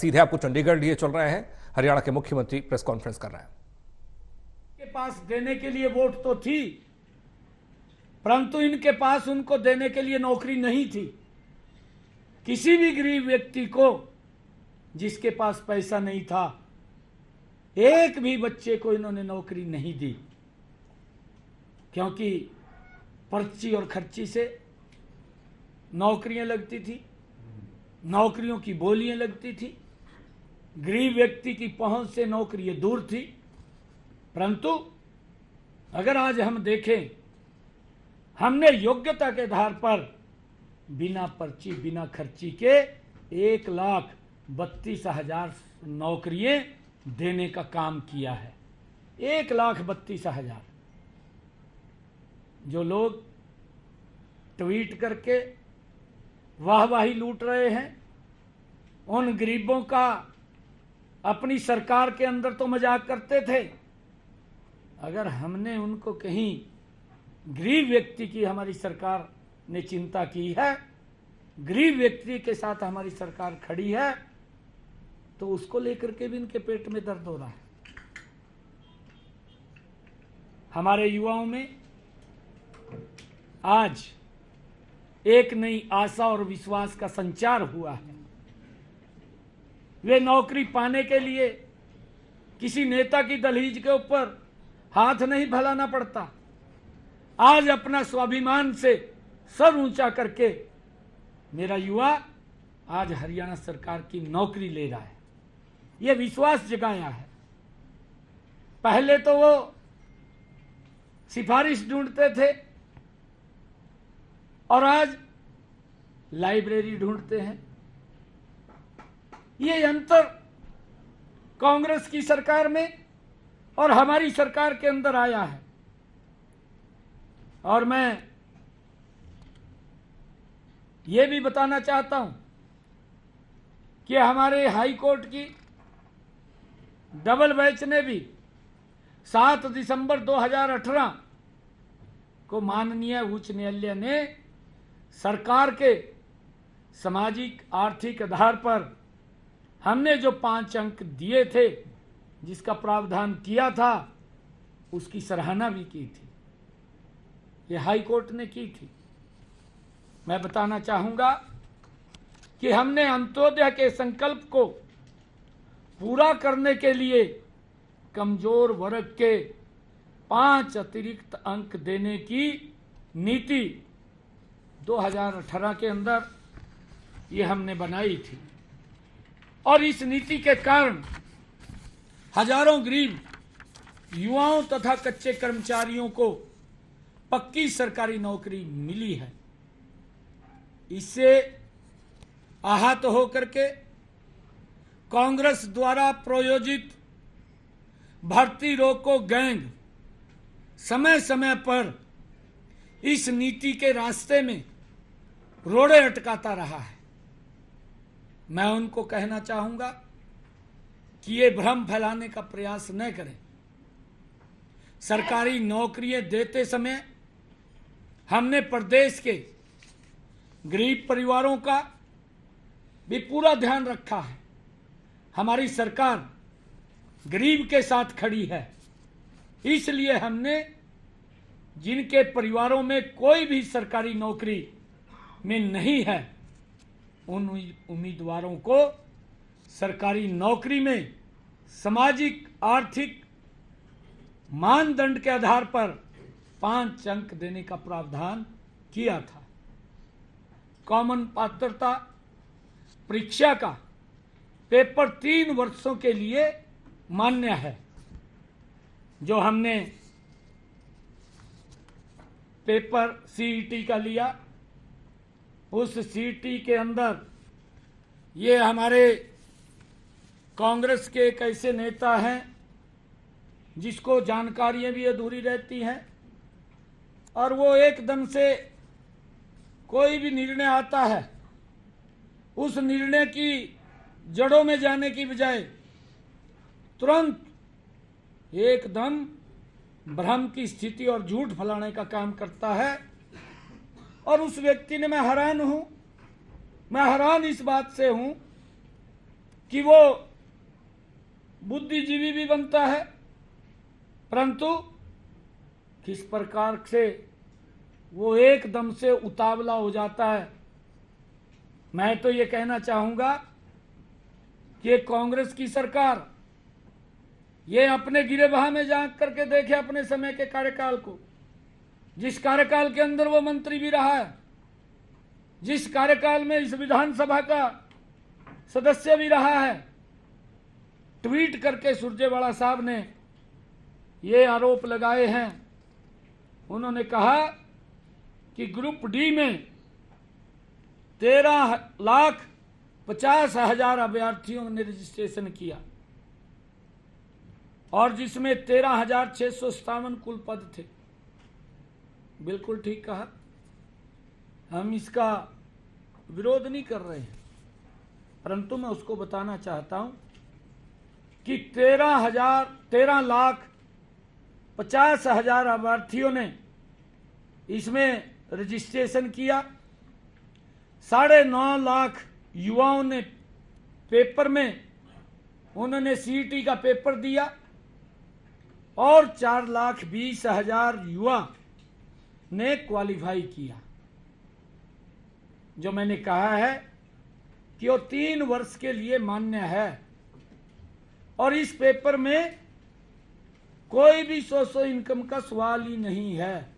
सीधे आपको चंडीगढ़ लिए चल रहे हैं। हरियाणा के मुख्यमंत्री प्रेस कॉन्फ्रेंस कर रहे हैं। के पास देने के लिए वोट तो थी, परंतु इनके पास उनको देने के लिए नौकरी नहीं थी। किसी भी गरीब व्यक्ति को जिसके पास पैसा नहीं था, एक भी बच्चे को इन्होंने नौकरी नहीं दी, क्योंकि पर्ची और खर्ची से नौकरियां लगती थी, नौकरियों की बोलियां लगती थी, गरीब व्यक्ति की पहुंच से नौकरियां दूर थी। परंतु अगर आज हम देखें, हमने योग्यता के आधार पर बिना पर्ची बिना खर्ची के 1,32,000 नौकरियां देने का काम किया है। 1,32,000। जो लोग ट्वीट करके वाहवाही लूट रहे हैं, उन गरीबों का अपनी सरकार के अंदर तो मजाक करते थे। अगर हमने उनको कहीं गरीब व्यक्ति की हमारी सरकार ने चिंता की है, गरीब व्यक्ति के साथ हमारी सरकार खड़ी है, तो उसको लेकर के भी इनके पेट में दर्द हो रहा है। हमारे युवाओं में आज एक नई आशा और विश्वास का संचार हुआ है। वे नौकरी पाने के लिए किसी नेता की दहलीज के ऊपर हाथ नहीं फैलाना पड़ता। आज अपना स्वाभिमान से सर ऊंचा करके मेरा युवा आज हरियाणा सरकार की नौकरी ले रहा है। यह विश्वास जगाया है। पहले तो वो सिफारिश ढूंढते थे और आज लाइब्रेरी ढूंढते हैं। ये अंतर कांग्रेस की सरकार में और हमारी सरकार के अंदर आया है। और मैं ये भी बताना चाहता हूं कि हमारे हाई कोर्ट की डबल बेंच ने भी 7 दिसंबर 2018 को माननीय उच्च न्यायालय ने सरकार के सामाजिक आर्थिक आधार पर हमने जो 5 अंक दिए थे, जिसका प्रावधान किया था, उसकी सराहना भी की थी। यह हाई कोर्ट ने की थी। मैं बताना चाहूंगा कि हमने अंत्योदय के संकल्प को पूरा करने के लिए कमजोर वर्ग के 5 अतिरिक्त अंक देने की नीति 2018 के अंदर ये हमने बनाई थी। और इस नीति के कारण हजारों गरीब युवाओं तथा कच्चे कर्मचारियों को पक्की सरकारी नौकरी मिली है। इससे आहत होकर के कांग्रेस द्वारा प्रायोजित भर्ती रोको गैंग समय समय पर इस नीति के रास्ते में रोड़े अटकाता रहा है। मैं उनको कहना चाहूंगा कि ये भ्रम फैलाने का प्रयास न करें। सरकारी नौकरियां देते समय हमने प्रदेश के गरीब परिवारों का भी पूरा ध्यान रखा है। हमारी सरकार गरीब के साथ खड़ी है। इसलिए हमने जिनके परिवारों में कोई भी सरकारी नौकरी में नहीं है, उन उम्मीदवारों को सरकारी नौकरी में सामाजिक आर्थिक मानदंड के आधार पर 5 अंक देने का प्रावधान किया था। कॉमन पात्रता परीक्षा का पेपर 3 वर्षों के लिए मान्य है। जो हमने पेपर सीईटी का लिया, उस सीईटी के अंदर ये हमारे कांग्रेस के एक ऐसे नेता हैं जिसको जानकारियां भी अधूरी रहती हैं, और वो एकदम से कोई भी निर्णय आता है, उस निर्णय की जड़ों में जाने की बजाय तुरंत एकदम भ्रम की स्थिति और झूठ फैलाने का काम करता है। और उस व्यक्ति ने, मैं हैरान इस बात से हूं कि वो बुद्धिजीवी भी बनता है, परंतु किस प्रकार से वो एकदम से उतावला हो जाता है। मैं तो ये कहना चाहूंगा कि ये कांग्रेस की सरकार ये अपने गिरेबान में झांक करके देखे अपने समय के कार्यकाल को, जिस कार्यकाल के अंदर वो मंत्री भी रहा है, जिस कार्यकाल में इस विधानसभा का सदस्य भी रहा है। ट्वीट करके सुरजेवाला साहब ने ये आरोप लगाए हैं। उन्होंने कहा कि ग्रुप डी में 13,50,000 अभ्यर्थियों ने रजिस्ट्रेशन किया और जिसमें 13,657 कुल पद थे। बिल्कुल ठीक कहा, हम इसका विरोध नहीं कर रहे हैं, परंतु मैं उसको बताना चाहता हूं कि 13,50,000 अभ्यर्थियों ने इसमें रजिस्ट्रेशन किया। 9.5 लाख युवाओं ने पेपर में उन्होंने सीईटी का पेपर दिया और 4,20,000 युवा ने क्वालिफाई किया। जो मैंने कहा है कि वो 3 वर्ष के लिए मान्य है और इस पेपर में कोई भी सोर्स ऑफ इनकम का सवाल ही नहीं है।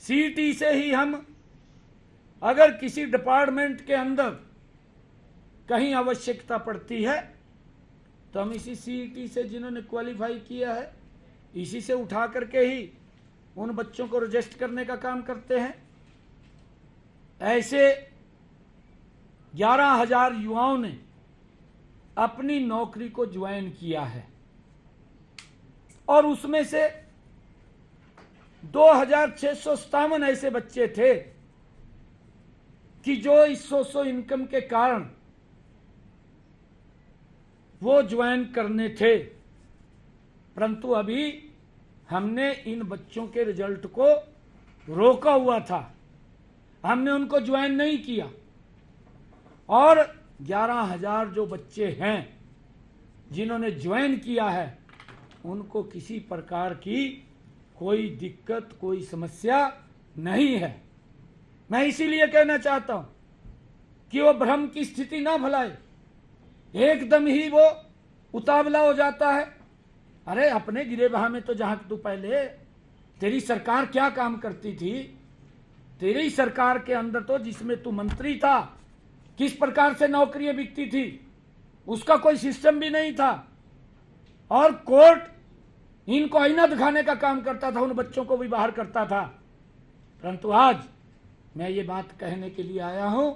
सीईटी से ही हम अगर किसी डिपार्टमेंट के अंदर कहीं आवश्यकता पड़ती है तो हम इसी सीईटी से जिन्होंने क्वालिफाई किया है इसी से उठा करके ही उन बच्चों को रजिस्टर करने का काम करते हैं। ऐसे 11,000 युवाओं ने अपनी नौकरी को ज्वाइन किया है और उसमें से 2,657 ऐसे बच्चे थे कि जो इस सोर्स इनकम के कारण वो ज्वाइन करने थे, परंतु अभी हमने इन बच्चों के रिजल्ट को रोका हुआ था, हमने उनको ज्वाइन नहीं किया। और 11,000 जो बच्चे हैं जिन्होंने ज्वाइन किया है उनको किसी प्रकार की कोई दिक्कत, कोई समस्या नहीं है। मैं इसीलिए कहना चाहता हूं कि वो भ्रम की स्थिति ना फैलाए, एकदम ही वो उतावला हो जाता है। अरे अपने गिरेबान में तो झांक तू पहले, तेरी सरकार क्या काम करती थी, तेरी सरकार के अंदर तो जिसमें तू मंत्री था किस प्रकार से नौकरियां बिकती थी उसका कोई सिस्टम भी नहीं था और कोर्ट इनको आईना दिखाने का काम करता था, उन बच्चों को भी बाहर करता था। परंतु आज मैं ये बात कहने के लिए आया हूं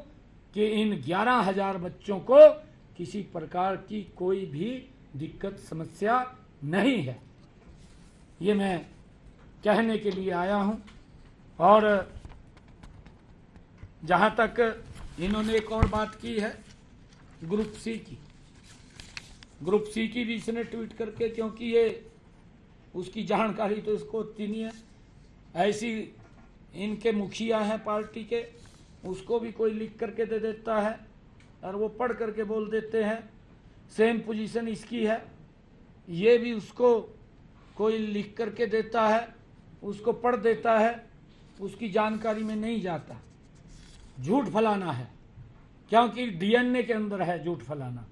कि इन 11,000 बच्चों को किसी प्रकार की कोई भी दिक्कत, समस्या नहीं है। ये मैं कहने के लिए आया हूं। और जहां तक इन्होंने एक और बात की है ग्रुप सी की, ग्रुप सी की भी इसने ट्वीट करके, क्योंकि ये उसकी जानकारी तो इसको होती नहीं है, ऐसी इनके मुखिया हैं पार्टी के, उसको भी कोई लिख करके दे देता है और वो पढ़ करके बोल देते हैं सेम पोजीशन इसकी है। ये भी उसको कोई लिख करके देता है, उसको पढ़ देता है, उसकी जानकारी में नहीं जाता। झूठ फैलाना है, क्योंकि डीएनए के अंदर है झूठ फैलाना,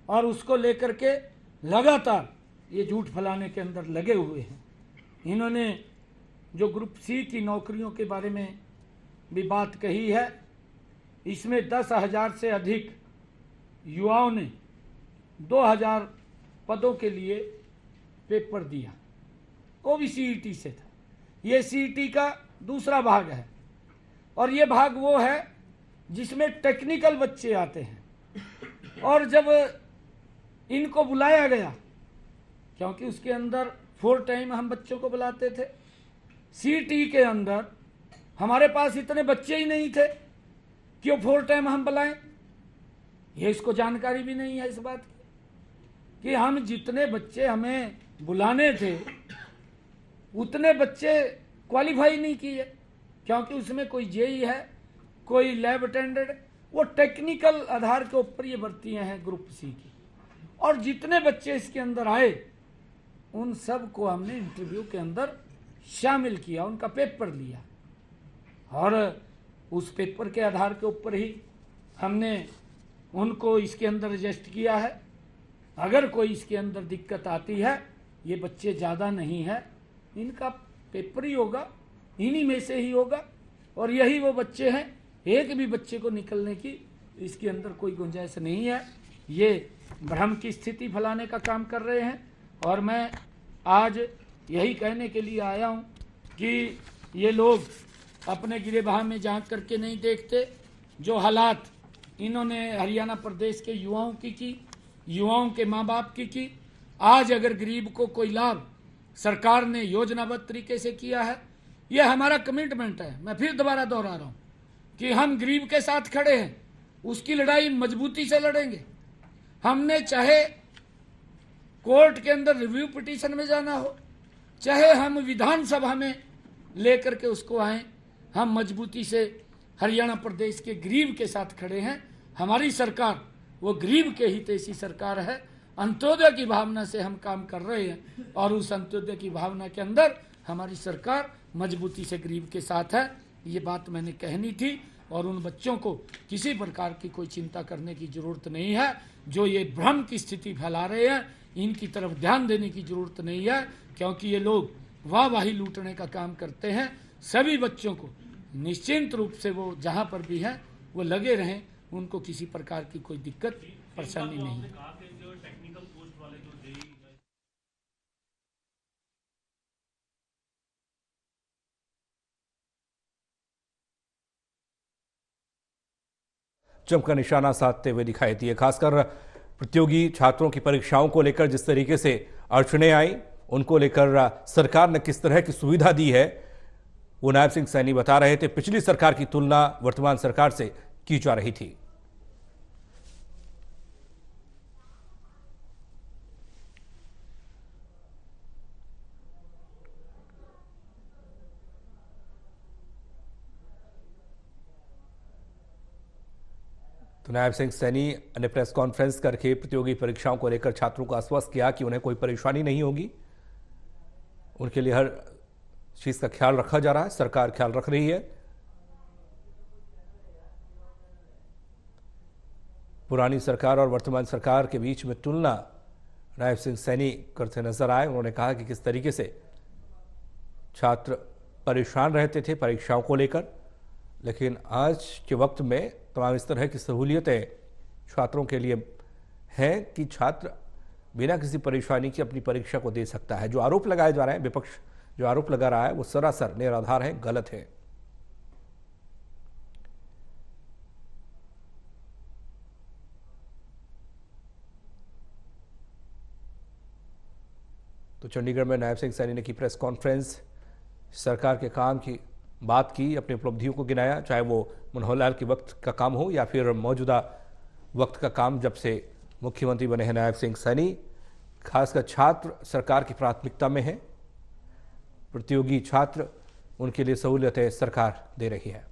और उसको लेकर के लगातार ये झूठ फैलाने के अंदर लगे हुए हैं। इन्होंने जो ग्रुप सी की नौकरियों के बारे में भी बात कही है, इसमें 10,000 से अधिक युवाओं ने 2,000 पदों के लिए पेपर दिया, वो भी सीईटी से था। ये सीईटी का दूसरा भाग है और ये भाग वो है जिसमें टेक्निकल बच्चे आते हैं। और जब इनको बुलाया गया, क्योंकि उसके अंदर 4 टाइम हम बच्चों को बुलाते थे, सीईटी के अंदर हमारे पास इतने बच्चे ही नहीं थे कि वो 4 टाइम हम बुलाएं। ये इसको जानकारी भी नहीं है इस बात की कि हम जितने बच्चे हमें बुलाने थे उतने बच्चे क्वालिफाई नहीं किए, क्योंकि उसमें कोई जेई है, कोई लैब अटेंडेंट, वो टेक्निकल आधार के ऊपर ये भर्तियां हैं ग्रुप सी की। और जितने बच्चे इसके अंदर आए उन सब को हमने इंटरव्यू के अंदर शामिल किया, उनका पेपर लिया और उस पेपर के आधार के ऊपर ही हमने उनको इसके अंदर रजिस्टर किया है। अगर कोई इसके अंदर दिक्कत आती है, ये बच्चे ज़्यादा नहीं है, इनका पेपर ही होगा, इन्हीं में से ही होगा और यही वो बच्चे हैं। एक भी बच्चे को निकलने की इसके अंदर कोई गुंजाइश नहीं है। ये भ्रम की स्थिति फैलाने का काम कर रहे हैं और मैं आज यही कहने के लिए आया हूँ कि ये लोग अपने गिरेबान में झांक करके नहीं देखते। जो हालात इन्होंने हरियाणा प्रदेश के युवाओं की युवाओं के माँ बाप की, आज अगर गरीब को कोई लाभ सरकार ने योजनाबद्ध तरीके से किया है, ये हमारा कमिटमेंट है। मैं फिर दोबारा दोहरा रहा हूँ कि हम गरीब के साथ खड़े हैं, उसकी लड़ाई मजबूती से लड़ेंगे। हमने चाहे कोर्ट के अंदर रिव्यू पिटीशन में जाना हो, चाहे हम विधानसभा में लेकर के उसको आए, हम मजबूती से हरियाणा प्रदेश के गरीब के साथ खड़े हैं। हमारी सरकार वो गरीब के हितैषी सरकार है। अंत्योदय की भावना से हम काम कर रहे हैं और उस अंत्योदय की भावना के अंदर हमारी सरकार मजबूती से गरीब के साथ है। ये बात मैंने कहनी थी और उन बच्चों को किसी प्रकार की कोई चिंता करने की जरूरत नहीं है। जो ये भ्रम की स्थिति फैला रहे हैं, इनकी तरफ ध्यान देने की जरूरत नहीं है, क्योंकि ये लोग वाहवाही लूटने का काम करते हैं। सभी बच्चों को निश्चिंत रूप से वो जहाँ पर भी हैं वो लगे रहें, उनको किसी प्रकार की कोई दिक्कत परेशानी नहीं है। जमकर निशाना साधते हुए दिखाई दिए। खासकर प्रतियोगी छात्रों की परीक्षाओं को लेकर जिस तरीके से अड़चनें आई, उनको लेकर सरकार ने किस तरह की सुविधा दी है, वो नायब सिंह सैनी बता रहे थे। पिछली सरकार की तुलना वर्तमान सरकार से की जा रही थी। तो नायब सिंह सैनी ने प्रेस कॉन्फ्रेंस करके प्रतियोगी परीक्षाओं को लेकर छात्रों को आश्वस्त किया कि उन्हें कोई परेशानी नहीं होगी, उनके लिए हर चीज का ख्याल रखा जा रहा है, सरकार ख्याल रख रही है। पुरानी सरकार और वर्तमान सरकार के बीच में तुलना नायब सिंह सैनी करते नजर आए। उन्होंने कहा कि किस तरीके से छात्र परेशान रहते थे परीक्षाओं को लेकर, लेकिन आज के वक्त में तमाम इस तरह की सहूलियतें छात्रों के लिए हैं कि छात्र बिना किसी परेशानी के अपनी परीक्षा को दे सकता है। जो आरोप लगाए जा रहे हैं, विपक्ष जो आरोप लगा रहा है, वो सरासर निराधार है, गलत है। तो चंडीगढ़ में नायब सिंह सैनी ने की प्रेस कॉन्फ्रेंस, सरकार के काम की बात की, अपनी उपलब्धियों को गिनाया, चाहे वो मनोहर लाल के वक्त का काम हो या फिर मौजूदा वक्त का काम जब से मुख्यमंत्री बने हैं नायब सिंह सैनी। खासकर छात्र सरकार की प्राथमिकता में है, प्रतियोगी छात्र, उनके लिए सहूलियतें सरकार दे रही है।